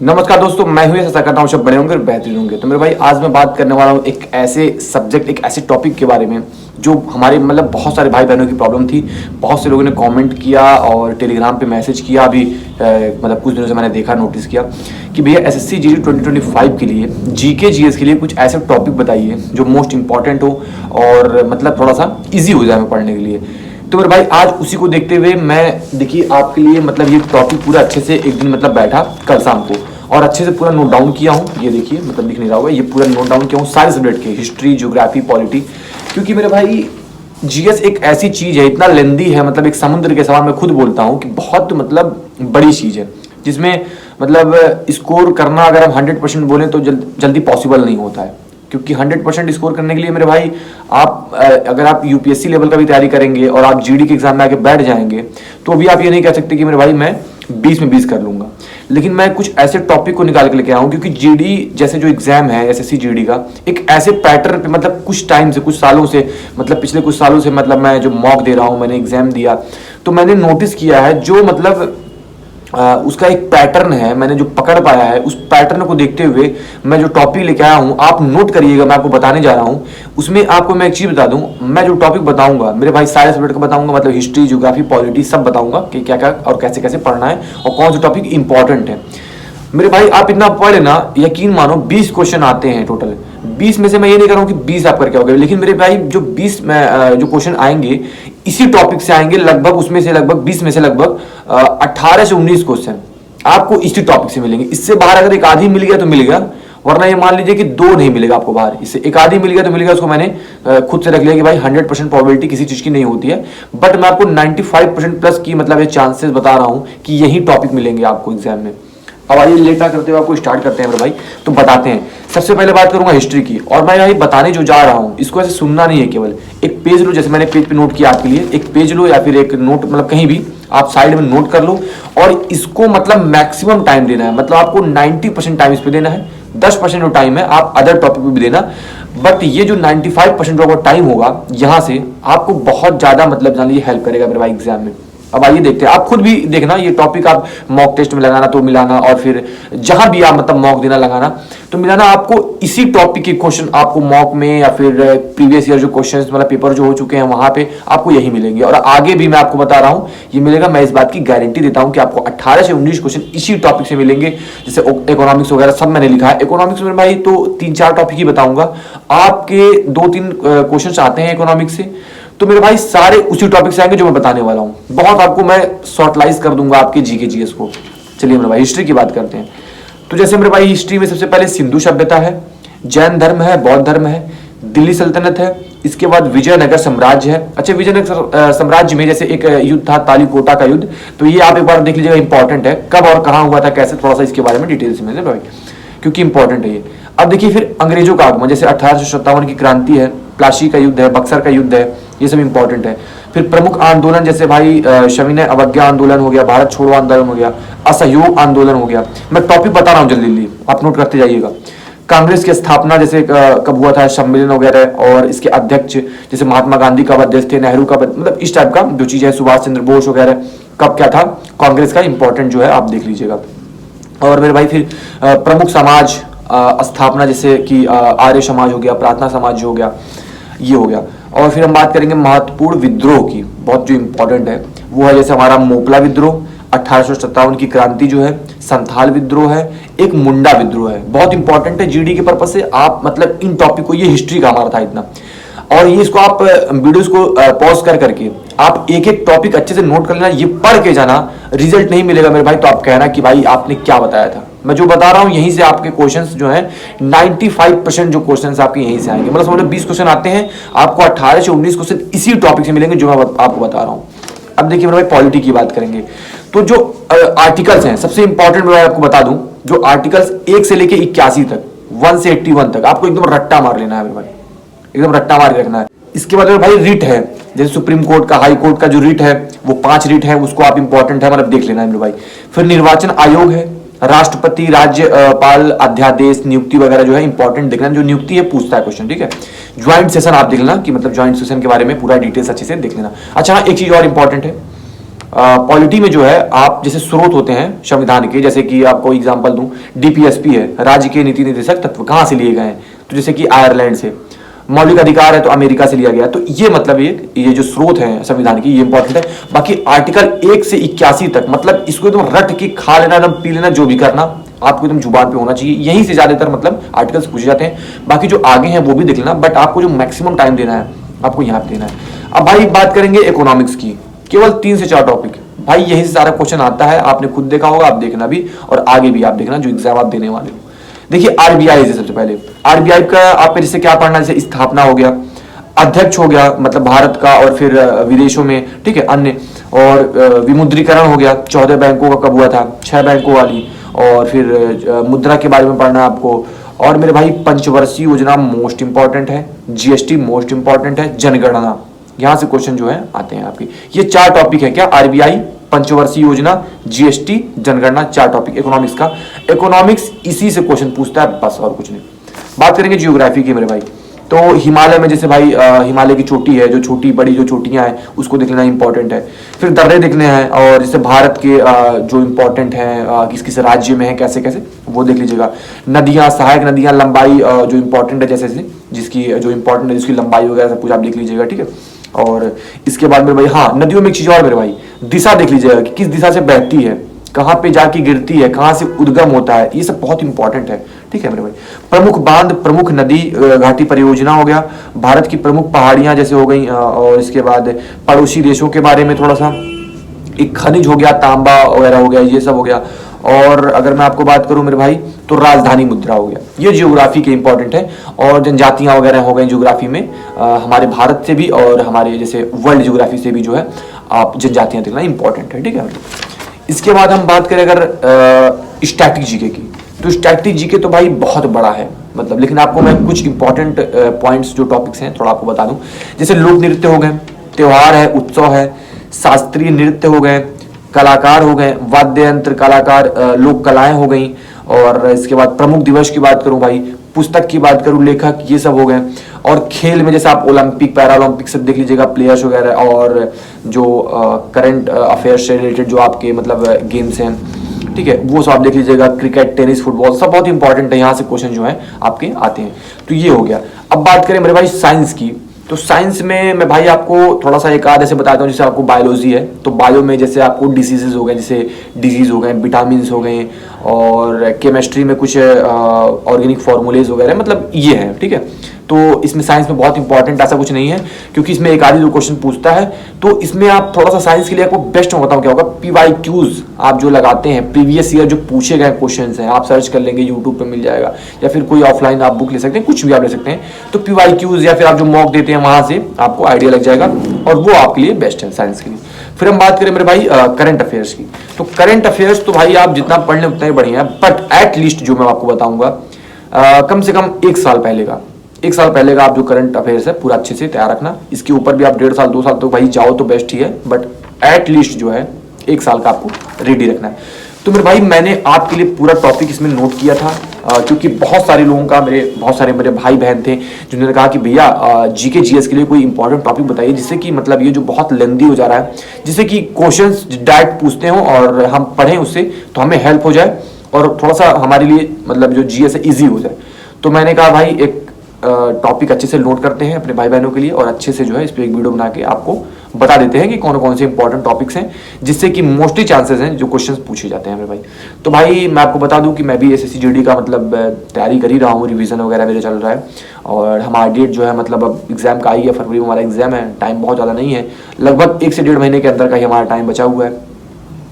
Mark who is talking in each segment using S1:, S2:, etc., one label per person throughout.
S1: नमस्कार दोस्तों, मैं हूं ऐसा करता हूं सब बड़े होंगे और बेहतरीन होंगे। तो मेरे भाई आज मैं बात करने वाला हूं एक ऐसे सब्जेक्ट, एक ऐसे टॉपिक के बारे में जो हमारे मतलब बहुत सारे भाई बहनों की प्रॉब्लम थी। बहुत से लोगों ने कमेंट किया और टेलीग्राम पे मैसेज किया। अभी मतलब कुछ दिनों से मैंने देखा, नोटिस किया कि भैया एसएससी जीडी 2025 के लिए जीके जीएस के लिए कुछ ऐसे टॉपिक बताइए जो मोस्ट इंपॉर्टेंट हो और मतलब थोड़ा सा ईजी हो जाए पढ़ने के लिए। तो मेरे भाई आज उसी को देखते हुए मैं देखिए आपके लिए मतलब ये टॉपिक पूरा अच्छे से एक दिन मतलब बैठा कल शाम को और अच्छे से पूरा नोट डाउन किया हूँ। ये देखिए मतलब दिख नहीं रहा होगा, ये पूरा नोट डाउन किया हूँ सारे सब्जेक्ट के, हिस्ट्री, ज्योग्राफी, पॉलिटी। क्योंकि मेरे भाई जीएस एक ऐसी चीज है, इतना लेंदी है, मतलब एक समुद्र के समान मैं खुद बोलता हूँ कि बहुत मतलब बड़ी चीज है जिसमें मतलब स्कोर करना अगर हम 100% बोले तो जल्दी पॉसिबल नहीं होता है। क्योंकि 100% स्कोर करने के लिए मेरे भाई आप अगर आप यूपीएससी लेवल का भी तैयारी करेंगे और आप जीडी के एग्जाम में आके बैठ जाएंगे तो भी आप ये नहीं कह सकते कि मेरे भाई मैं 20 में 20 कर लूंगा। लेकिन मैं कुछ ऐसे टॉपिक को निकाल के लेके आया हूं क्योंकि जीडी जैसे जो एग्जाम है एसएससी जीडी का एक ऐसे पैटर्न पे मतलब कुछ टाइम से, कुछ सालों से, मतलब पिछले कुछ सालों से मतलब मैं जो मॉक दे रहा हूं, मैंने एग्जाम दिया तो मैंने नोटिस किया है जो मतलब उसका एक पैटर्न है, मैंने जो पकड़ पाया है उस पैटर्न को देखते हुए मैं जो टॉपिक लेके आया हूं, आप नोट करिएगा, मैं आपको बताने जा रहा हूं। उसमें आपको मैं एक चीज बता दूं, मैं जो टॉपिक बताऊंगा मेरे भाई सारे सब्जेक्ट का बताऊंगा, मतलब हिस्ट्री, ज्योग्राफी, पॉलिटी सब बताऊंगा कि क्या क्या और कैसे कैसे पढ़ना है और कौन सा टॉपिक इंपॉर्टेंट है। मेरे भाई आप इतना पढ़ लेना, यकीन मानो 20 क्वेश्चन आते हैं टोटल। 20 में से मैं ये नहीं कर रहा हूँ कि 20 आप करके आओगे, लेकिन मेरे भाई जो 20 में जो क्वेश्चन आएंगे इसी टॉपिक से आएंगे, लगभग उसमें से लगभग 20 में से लगभग 18 से 19 क्वेश्चन आपको इसी टॉपिक से मिलेंगे। इससे बाहर अगर एक आधी मिल गया तो मिल गया, वरना ये मान लीजिए कि दो नहीं मिलेगा आपको बाहर, इससे एक आधी मिल गया तो मिल गया। उसको मैंने खुद से रख लिया कि भाई 100% प्रोबेबिलिटी किसी चीज की नहीं होती है, बट मैं आपको 95% प्लस की मतलब ये चांसेस बता रहा हूं कि यही टॉपिक मिलेंगे आपको एग्जाम में। अब आइए लेटा करते हुए आपको स्टार्ट करते हैं मेरे भाई, तो बताते हैं। सबसे पहले बात करूंगा हिस्ट्री की, और मैं यही बताने जो जा रहा हूं इसको ऐसे सुनना नहीं है, केवल एक पेज लो, जैसे मैंने पेज पे नोट किया आपके लिए, एक पेज लो या फिर एक नोट मतलब कहीं भी आप साइड में नोट कर लो और इसको मतलब मैक्सिमम टाइम देना है। मतलब आपको 90% टाइम इस पे देना है, 10% जो टाइम है आप अदर टॉपिक पे भी देना, बट ये जो 95% जो आपका टाइम होगा यहाँ से आपको बहुत ज्यादा मतलब जान लीजिए हेल्प करेगा मेरे भाई एग्जाम में। अब आइए देखते हैं, आप खुद भी देखना ये टॉपिक आप मॉक टेस्ट में लगाना तो मिलाना, और फिर जहां भी आप मतलब मॉक देना लगाना तो मिलाना, आपको इसी टॉपिक के क्वेश्चन आपको मॉक में या फिर प्रीवियस ईयर जो क्वेश्चंस मतलब पेपर जो हो चुके हैं वहां पे आपको यही मिलेंगे। और आगे भी मैं आपको बता रहा हूं ये मिलेगा, मैं इस बात की गारंटी देता हूं कि आपको 18 से 19 क्वेश्चन इसी टॉपिक से मिलेंगे। जैसे इकोनॉमिक्स वगैरह सब मैंने लिखा है, इकोनॉमिक्स में भाई तो 3-4 टॉपिक ही बताऊंगा, आपके 2-3 क्वेश्चन आते हैं इकोनॉमिक्स से, तो मेरे भाई सारे उसी टॉपिक से आएंगे जो मैं बताने वाला हूं। बहुत आपको मैं शॉर्टलाइज कर दूंगा आपके जीके जीएस को। चलिए मेरे भाई हिस्ट्री की बात करते हैं। तो जैसे मेरे भाई हिस्ट्री में सबसे पहले सिंधु सभ्यता है, जैन धर्म है, बौद्ध धर्म है, दिल्ली सल्तनत है, इसके बाद विजयनगर साम्राज्य है। अच्छा, विजयनगर साम्राज्य में जैसे एक युद्ध था तालीकोटा का युद्ध, तो ये आप एक बार देख लीजिएगा, इंपॉर्टेंट है, कब और कहां हुआ था, कैसे, थोड़ा सा इसके बारे में डिटेल से मिले भाई, क्योंकि इंपॉर्टेंट है ये। अब देखिए फिर अंग्रेजों का आगमन, जैसे 1857 की क्रांति है, प्लासी का युद्ध है, बक्सर का युद्ध है, ये सब इंपॉर्टेंट है। फिर प्रमुख आंदोलन जैसे भाई सविनय अवज्ञा आंदोलन हो गया, भारत छोड़ो आंदोलन हो गया, असहयोग आंदोलन हो गया। मैं टॉपिक बता रहा हूँ जल्दी जल्दी, आप नोट करते जाइएगा। कांग्रेस की स्थापना जैसे कब हुआ था, सम्मेलन वगैरह, और इसके अध्यक्ष जैसे महात्मा गांधी कब अध्यक्ष थे, नेहरू कब, मतलब इस टाइप का जो चीज है, सुभाष चंद्र बोस वगैरह कब क्या था कांग्रेस का, इंपॉर्टेंट जो है आप देख लीजिएगा। और मेरे भाई फिर प्रमुख समाज स्थापना जैसे कि आर्य समाज हो गया, प्रार्थना समाज हो गया, ये हो गया। और फिर हम बात करेंगे महत्वपूर्ण विद्रोह की, बहुत जो इंपॉर्टेंट है वो है जैसे हमारा मोपला विद्रोह, 1857 की क्रांति जो है, संथाल विद्रोह है, एक मुंडा विद्रोह है, बहुत इंपॉर्टेंट है जीडी के पर्पज से। आप मतलब इन टॉपिक को, ये हिस्ट्री का हमारा था इतना, और ये इसको आप वीडियोस को पॉज कर करके आप एक एक टॉपिक अच्छे से नोट कर लेना, ये पढ़ के जाना। रिजल्ट नहीं मिलेगा मेरे भाई तो आप कहना कि भाई आपने क्या बताया था, मैं जो बता रहा हूं यहीं से आपके क्वेश्चंस जो हैं 95% जो क्वेश्चंस आपके यहीं से आएंगे। मतलब समझ लो 20 क्वेश्चन आते हैं, आपको 18 से 19 क्वेश्चन इसी टॉपिक से मिलेंगे जो मैं आपको बता रहा हूं। अब देखिए मेरे भाई पॉलिटी की बात करेंगे, तो जो आर्टिकल्स हैं सबसे इंपॉर्टेंट मैं आपको बता दूं, जो आर्टिकल्स 1 से लेके 81 तक, 1 से 81 तक आपको एकदम रट्टा मार लेना है मेरे भाई, एकदम रट्टा मार के रखना है। इसके बाद भाई रिट है, जैसे सुप्रीम कोर्ट का, हाई कोर्ट का जो रिट है वो 5 रिट है, उसको आप इंपॉर्टेंट है मतलब देख लेना है मेरे भाई। फिर निर्वाचन आयोग है, राष्ट्रपति, राज्यपाल, अध्यादेश, नियुक्ति वगैरह जो है इंपॉर्टेंट देखना, जो नियुक्ति है पूछता है क्वेश्चन, ठीक है। ज्वाइंट सेशन आप देख लेना कि मतलब ज्वाइंट सेशन के बारे में पूरा डिटेल्स अच्छे से देख लेना। अच्छा हाँ, एक चीज और इंपॉर्टेंट है, पॉलिटी में जो है आप जैसे स्रोत होते हैं संविधान के, जैसे कि आपको एग्जांपल दूं, डीपीएसपी है, राज्य के नीति निर्देशक तत्व कहां से लिए गए हैं, तो जैसे कि आयरलैंड से। मौलिक अधिकार है तो अमेरिका से लिया गया। तो ये मतलब ये जो स्रोत है संविधान की, ये इंपॉर्टेंट है। बाकी आर्टिकल 1 से 81 तक, मतलब इसको एकदम रट के खा लेना, एकदम पी लेना, जो भी करना आपको एकदम जुबान पे होना चाहिए। यहीं से ज्यादातर मतलब आर्टिकल्स पूछे जाते हैं। बाकी जो आगे हैं वो भी देख लेना, बट आपको जो मैक्सिमम टाइम देना है आपको यहाँ पे देना है। अब भाई बात करेंगे इकोनॉमिक्स की, केवल 3 से 4 टॉपिक भाई, यही से सारा क्वेश्चन आता है। आपने खुद देखा होगा, आप देखना भी, और आगे भी आप देखना जो एग्जाम आप देने वाले हो। देखिए आरबीआई से सबसे पहले, आरबीआई का आप जैसे क्या पढ़ना, जैसे स्थापना हो गया, अध्यक्ष हो गया मतलब भारत का, और फिर विदेशों में, ठीक है, अन्य, और विमुद्रीकरण हो गया, 14 बैंकों का कब हुआ था, 6 बैंकों वाली, और फिर मुद्रा के बारे में पढ़ना आपको। और मेरे भाई पंचवर्षीय योजना मोस्ट इंपॉर्टेंट है, जीएसटी मोस्ट इंपॉर्टेंट है, जनगणना, यहां से क्वेश्चन जो है आते हैं आपके। ये 4 टॉपिक है क्या, आरबीआई, पंचवर्षीय योजना, जीएसटी, जनगणना, 4 टॉपिक इकोनॉमिक्स का। इकोनॉमिक्स इसी से क्वेश्चन पूछता है, बस और कुछ नहीं। बात करेंगे जियोग्राफी की मेरे भाई, तो हिमालय में जैसे भाई हिमालय की चोटी है, जो छोटी बड़ी जो चोटियां हैं उसको देख लेना इंपॉर्टेंट है। फिर दर्रे देखने हैं, और जैसे भारत के जो इंपॉर्टेंट हैं किस किस राज्य में है, कैसे कैसे, वो देख लीजिएगा। नदियां, सहायक नदियां, लंबाई जो इंपॉर्टेंट है, जैसे जिसकी जो इंपॉर्टेंट है जिसकी लंबाई वगैरह सब कुछ आप देख लीजिएगा, ठीक है। और इसके बाद मेरे भाई, हाँ, नदियों में एक चीज और मेरे भाई, दिशा देख लीजिएगा कि किस दिशा से बहती है, कहां पे जाके गिरती है, कहां से उद्गम होता है, ये सब बहुत इंपॉर्टेंट है, ठीक है मेरे भाई। प्रमुख बांध, प्रमुख नदी घाटी परियोजना हो गया, भारत की प्रमुख पहाड़ियां जैसे हो गई, और इसके बाद पड़ोसी देशों के बारे में थोड़ा सा, एक खनिज हो गया, तांबा वगैरह हो गया, ये सब हो गया। और अगर मैं आपको बात करूं मेरे भाई, तो राजधानी मुद्रा हो गया। ये जियोग्राफी के इंपॉर्टेंट है। और जनजातियां वगैरह हो गई जियोग्राफी में, हमारे भारत से भी और हमारे जैसे वर्ल्ड जियोग्राफी से भी जो है आप जनजातियां देखना इंपॉर्टेंट है, ठीक है। इसके बाद हम बात करें अगर स्टैटिक जीके की, तो स्टैटिक जीके तो भाई बहुत बड़ा है मतलब, लेकिन आपको मैं कुछ इंपॉर्टेंट पॉइंट्स जो टॉपिक्स हैं थोड़ा आपको बता दूं। जैसे लोक नृत्य हो गए, त्योहार है, उत्सव है, शास्त्रीय नृत्य हो गए, कलाकार हो गए, वाद्य यंत्र कलाकार, लोक कलाएं हो गई। और इसके बाद प्रमुख दिवस की बात करूं भाई, पुस्तक की बात करूं, लेखक, ये सब हो गए। और खेल में जैसे आप ओलंपिक, पैरालंपिक सब देख लीजिएगा, प्लेयर्स वगैरह, और जो करंट अफेयर्स से रिलेटेड जो आपके मतलब गेम्स हैं, ठीक है, वो सब आप देख लीजिएगा। क्रिकेट, टेनिस, फुटबॉल सब बहुत इंपॉर्टेंट है, यहाँ से क्वेश्चन जो है आपके आते हैं। तो ये हो गया। अब बात करें मेरे भाई साइंस की, तो साइंस में मैं भाई आपको थोड़ा सा एक आध ऐसे बताता हूँ। जैसे आपको बायोलॉजी है, तो बायो में जैसे आपको डिसीजेज हो गए, जैसे डिजीज हो गए, विटामिन हो गए, और केमिस्ट्री में कुछ ऑर्गेनिक फॉर्मूलेज वगैरह, मतलब ये है, ठीक है। तो इसमें साइंस में बहुत इंपॉर्टेंट ऐसा कुछ नहीं है, क्योंकि इसमें एक आधी दो क्वेश्चन पूछता है। तो इसमें आप थोड़ा सा साइंस के लिए आपको बेस्ट मैं बताऊँ क्या होगा, PYQs आप जो लगाते हैं, प्रीवियस ईयर जो पूछे गए क्वेश्चन हैं, आप सर्च कर लेंगे, यूट्यूब पे मिल जाएगा, या फिर कोई ऑफलाइन आप बुक ले सकते हैं, कुछ भी आप ले सकते हैं। तो PYQs या फिर आप जो मॉक देते हैं वहां से आपको आइडिया लग जाएगा, और वो आपके लिए बेस्ट है साइंस के लिए। फिर हम बात करें मेरे भाई करंट अफेयर्स की, तो करंट अफेयर्स तो भाई आप जितना पढ़ लें उतना ही बढ़िया है, बट एट लीस्ट जो मैं आपको बताऊंगा कम से कम 1 साल पहले का आप जो करंट अफेयर्स है पूरा अच्छे से तैयार रखना। इसके ऊपर भी आप 1.5 साल 2 साल तो भाई जाओ तो बेस्ट ही है, बट एट लीस्ट जो है 1 साल का आपको रेडी रखना है। तो मेरे भाई मैंने आपके लिए पूरा टॉपिक इसमें नोट किया था, क्योंकि बहुत सारे मेरे भाई बहन थे जिन्होंने कहा कि भैया जीके जीएस के लिए कोई इंपॉर्टेंट टॉपिक बताइए, जिससे कि मतलब ये जो बहुत लेंदी हो जा रहा है, जिससे कि क्वेश्चंस डायरेक्ट पूछते हो और हम पढ़ें उससे, तो हमें हेल्प हो जाए और थोड़ा सा हमारे लिए मतलब जो जीएस है ईजी हो जाए। तो मैंने कहा भाई एक टॉपिक अच्छे से नोट करते हैं अपने भाई बहनों के लिए, और अच्छे से जो है इस पर एक वीडियो बना के आपको बता देते हैं कि कौन कौन से इंपॉर्टेंट टॉपिक्स हैं, जिससे कि मोस्टली चांसेस हैं जो क्वेश्चंस पूछे जाते हैं मेरे भाई। तो भाई मैं आपको बता दूं कि मैं भी एसएससी जीडी का मतलब तैयारी कर ही रहा हूँ, रिवीजन वगैरह मेरे चल रहा है, और हमारा डेट जो है मतलब अब एग्जाम का आई है, फरवरी में हमारा एग्जाम है, टाइम बहुत ज़्यादा नहीं है, लगभग 1 से 1.5 महीने के अंदर का ही हमारा टाइम बचा हुआ है।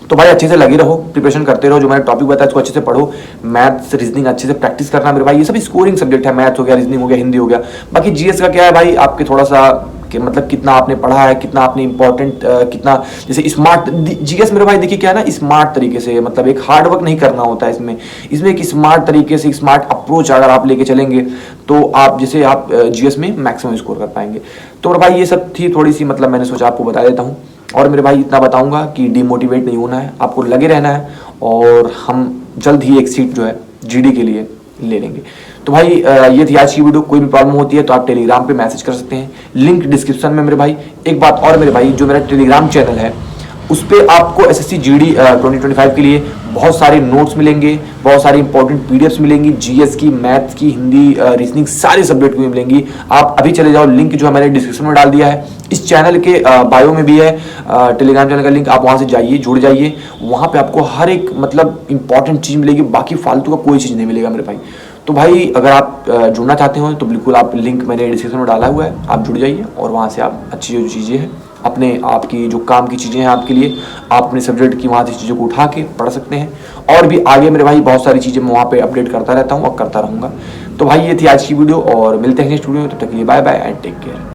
S1: तो भाई अच्छे से लगे रहो, प्रिपरेशन करते रहो, जो मैंने टॉपिक बताया उसको अच्छे से पढ़ो, मैथ्स रीजनिंग अच्छे से प्रैक्टिस करना मेरे भाई। ये सब स्कोरिंग सब्जेक्ट है, मैथ्स हो गया, रीजनिंग हो गया, हिंदी हो गया। बाकी जीएस का क्या है भाई, आपके थोड़ा सा कि मतलब कितना आपने पढ़ा है, कितना आपने इंपॉर्टेंट कितना जैसे स्मार्ट जीएस मेरे भाई देखिए क्या है ना, स्मार्ट तरीके से मतलब एक हार्ड वर्क नहीं करना होता है इसमें एक स्मार्ट तरीके से स्मार्ट अप्रोच अगर आप लेके चलेंगे तो आप जैसे आप जीएस में मैक्सिमम स्कोर कर पाएंगे। तो मेरे भाई ये सब थी थोड़ी सी मतलब मैंने सोचा आपको बता देता हूँ। और मेरे भाई इतना बताऊंगा कि डिमोटिवेट नहीं होना है, आपको लगे रहना है, और हम जल्द ही एक सीट जो है जीडी के लिए ले लेंगे। तो भाई ये थी आज की वीडियो। कोई भी प्रॉब्लम होती है तो आप टेलीग्राम पे मैसेज कर सकते हैं, लिंक डिस्क्रिप्शन में मेरे भाई। एक बात और मेरे भाई, जो मेरा टेलीग्राम चैनल है उस पर आपको एसएससी जीडी 2025 के लिए बहुत सारे नोट्स मिलेंगे, बहुत सारी इंपॉर्टेंट पीडीएफ्स मिलेंगी, जीएस की, मैथ्स की, हिंदी, रीजनिंग, सारे सब्जेक्ट की मिलेंगी। आप अभी चले जाओ, लिंक जो है मैंने डिस्क्रिप्शन में डाल दिया है, इस चैनल के बायो में भी है, टेलीग्राम चैनल का लिंक, आप वहां से जाइए, जुड़ जाइए। वहां पे आपको हर एक मतलब इंपॉर्टेंट चीज मिलेगी, बाकी फालतू का कोई चीज नहीं मिलेगा मेरे भाई। तो भाई अगर आप जुड़ना चाहते हो तो बिल्कुल आप लिंक मैंने डिस्क्रिप्शन में डाला हुआ है, आप जुड़ जाइए और वहाँ से आप अच्छी जो चीज़ें हैं, अपने आपकी जो काम की चीज़ें हैं आपके लिए, आप अपने सब्जेक्ट की वहाँ से चीज़ों को उठा के पढ़ सकते हैं। और भी आगे मेरे भाई बहुत सारी चीज़ें मैं वहाँ पे अपडेट करता रहता हूँ और करता रहूँगा। तो भाई ये थी आज की वीडियो और मिलते हैं नेक्स्ट वीडियो में, तब तक के लिए bye bye and take care.